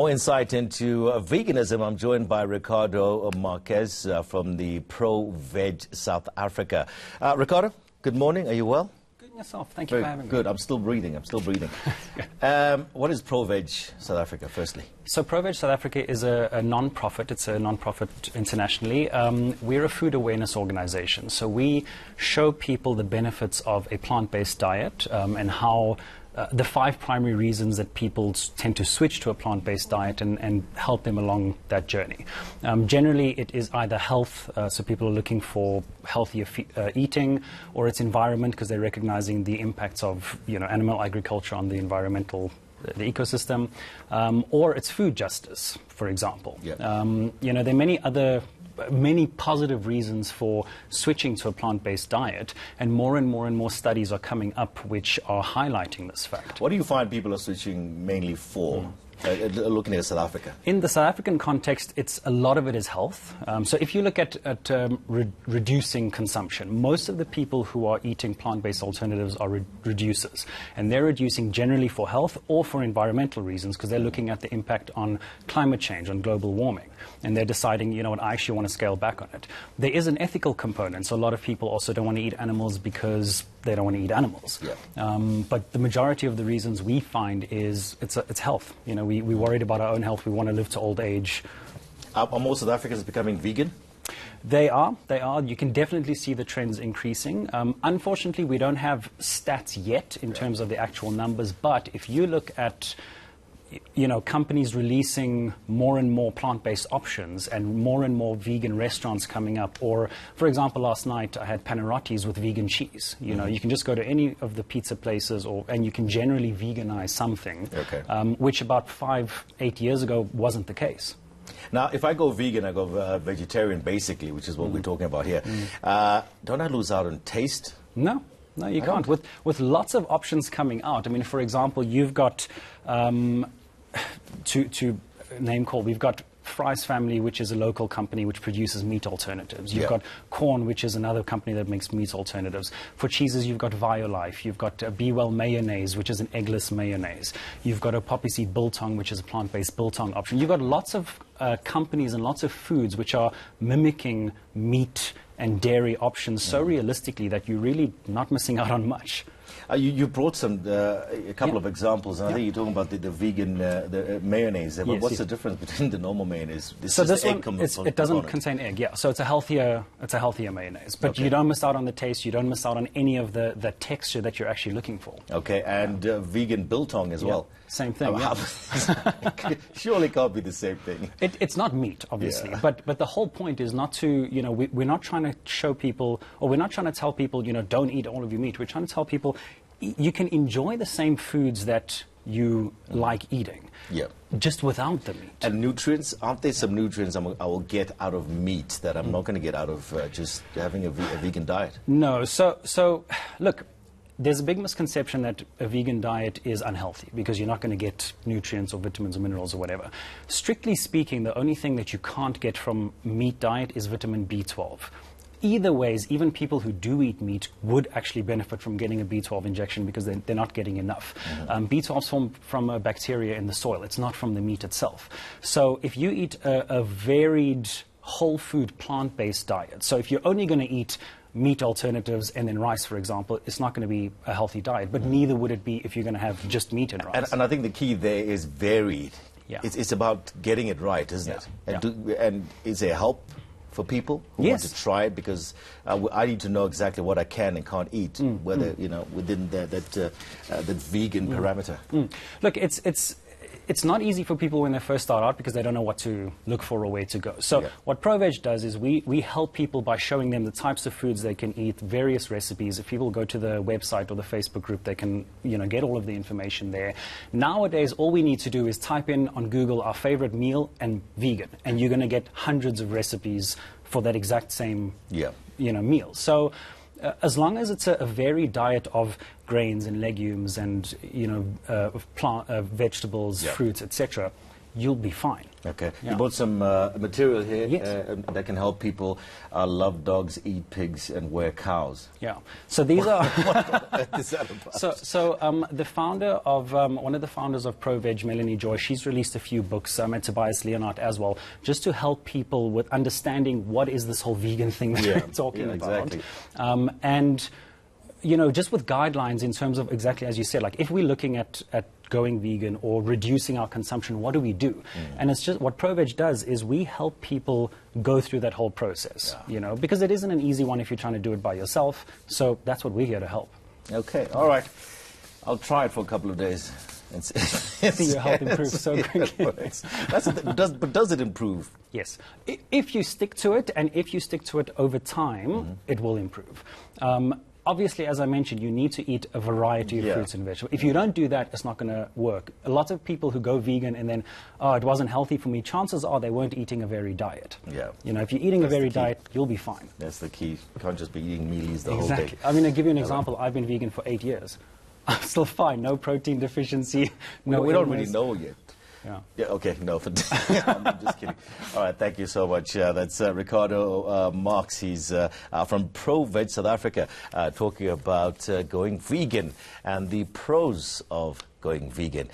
More insight into veganism. I'm joined by Ricardo Marques from the Pro Veg South Africa. Ricardo, good morning. Are you well? Good yourself. Thank you for having me. Good. I'm still breathing. What is Pro Veg South Africa, firstly? So Pro Veg South Africa is a non-profit. It's a non-profit internationally. We're a food awareness organization. So we show people the benefits of a plant-based diet and how the 5 primary reasons that people tend to switch to a plant-based diet and help them along that journey. Generally, it is either health, so people are looking for healthier eating, or it's environment because they're recognizing the impacts of animal agriculture on the environmental the ecosystem, or it's food justice, for example. Yep. There are many positive reasons for switching to a plant-based diet, and more studies are coming up which are highlighting this fact. What do you find people are switching mainly for? Looking at South Africa. In the South African context, a lot of it is health. So if you look at reducing consumption, most of the people who are eating plant-based alternatives are reducers. And they're reducing generally for health or for environmental reasons because they're looking at the impact on climate change, on global warming. And they're deciding, I actually want to scale back on it. There is an ethical component. So a lot of people also don't want to eat animals because they don't want to eat animals. Yeah. But the majority of the reasons we find is it's health. We're worried about our own health. We want to live to old age. Are most South Africans becoming vegan? They are. You can definitely see the trends increasing. Unfortunately, we don't have stats yet in terms of the actual numbers. But if you look at companies releasing more and more plant-based options and more vegan restaurants coming up. Or, for example, last night I had panarottis with vegan cheese. You can just go to any of the pizza places and you can generally veganize something, which about 5-8 years ago wasn't the case. Now, if I go vegan, I go vegetarian, basically, which is what we're talking about here. Don't I lose out on taste? No, you can't. With lots of options coming out. I mean, for example, you've got, to name call, we've got Fry's Family, which is a local company which produces meat alternatives. You've got Corn, which is another company that makes meat alternatives. For cheeses, you've got Violife. You've got Be Well mayonnaise, which is an eggless mayonnaise. You've got a poppy seed biltong, which is a plant-based biltong option. You've got lots of companies and lots of foods which are mimicking meat and dairy options so realistically that you're really not missing out on much. You brought a couple of examples, and I think you're talking about the vegan the mayonnaise. But what's the difference between the normal mayonnaise? So this one, it doesn't contain egg. Yeah, so it's a healthier mayonnaise. But you don't miss out on the taste. You don't miss out on any of the texture that you're actually looking for. Okay, and vegan biltong as well. Same thing. Surely can't be the same thing. It's not meat, obviously, but the whole point is not to we're not trying to show people, or we're not trying to tell people don't eat all of your meat. We're trying to tell people you can enjoy the same foods that you like eating, just without the meat. And nutrients, aren't there some nutrients I will get out of meat that I'm not going to get out of just having a vegan diet? No. So look. There's a big misconception that a vegan diet is unhealthy because you're not going to get nutrients or vitamins or minerals or whatever. Strictly speaking, the only thing that you can't get from meat diet is vitamin B12. Either ways, even people who do eat meat would actually benefit from getting a B12 injection because they're not getting enough. B12 is formed from a bacteria in the soil. It's not from the meat itself. So if you eat a varied whole food plant-based diet, so if you're only going to eat meat alternatives and then rice, for example, it's not going to be a healthy diet, but neither would it be if you're going to have just meat and rice. And I think the key there is varied. Yeah. It's about getting it right, isn't it? And is there help for people who want to try it? Because I need to know exactly what I can and can't eat, whether, within that vegan parameter. Look, it's not easy for people when they first start out because they don't know what to look for or where to go. So what Pro Veg does is we help people by showing them the types of foods they can eat, various recipes. If people go to the website or the Facebook group, they can get all of the information there. Nowadays, all we need to do is type in on Google our favorite meal and vegan, and you're going to get hundreds of recipes for that exact same meal. So as long as it's a varied diet of grains and legumes and vegetables, fruits, etc., you'll be fine. Okay. Yeah. You brought some material here Yes. that can help people love dogs, eat pigs, and wear cows. Yeah. So these are... What is that about? So the founder of, one of the founders of Pro Veg, Melanie Joy, she's released a few books, and Tobias Leonhardt as well, just to help people with understanding what is this whole vegan thing that we're talking about. Exactly. And, you know, just with guidelines in terms of exactly as you said, like if we're looking at going vegan or reducing our consumption, what do we do? And it's just what Pro Veg does is we help people go through that whole process, you know, because it isn't an easy one if you're trying to do it by yourself. So that's what we're here to help. Okay, all right. I'll try it for a couple of days. And see your health improve so quickly. But does it improve? Yes. If you stick to it, and if you stick to it over time, it will improve. Obviously, as I mentioned, you need to eat a variety of fruits and vegetables. If you don't do that, it's not going to work. A lot of people who go vegan and then, oh, it wasn't healthy for me, chances are they weren't eating a varied diet. Yeah. You know, if you're eating a varied diet, you'll be fine. That's the key. You can't just be eating mealies the whole day. I mean, I'll give you an example. I've been vegan for 8 years. I'm still fine. No protein deficiency. No we don't really know yet. Yeah, okay, no, I'm just kidding. All right, thank you so much. That's Ricardo Marques. He's from Pro Veg South Africa, talking about going vegan and the pros of going vegan.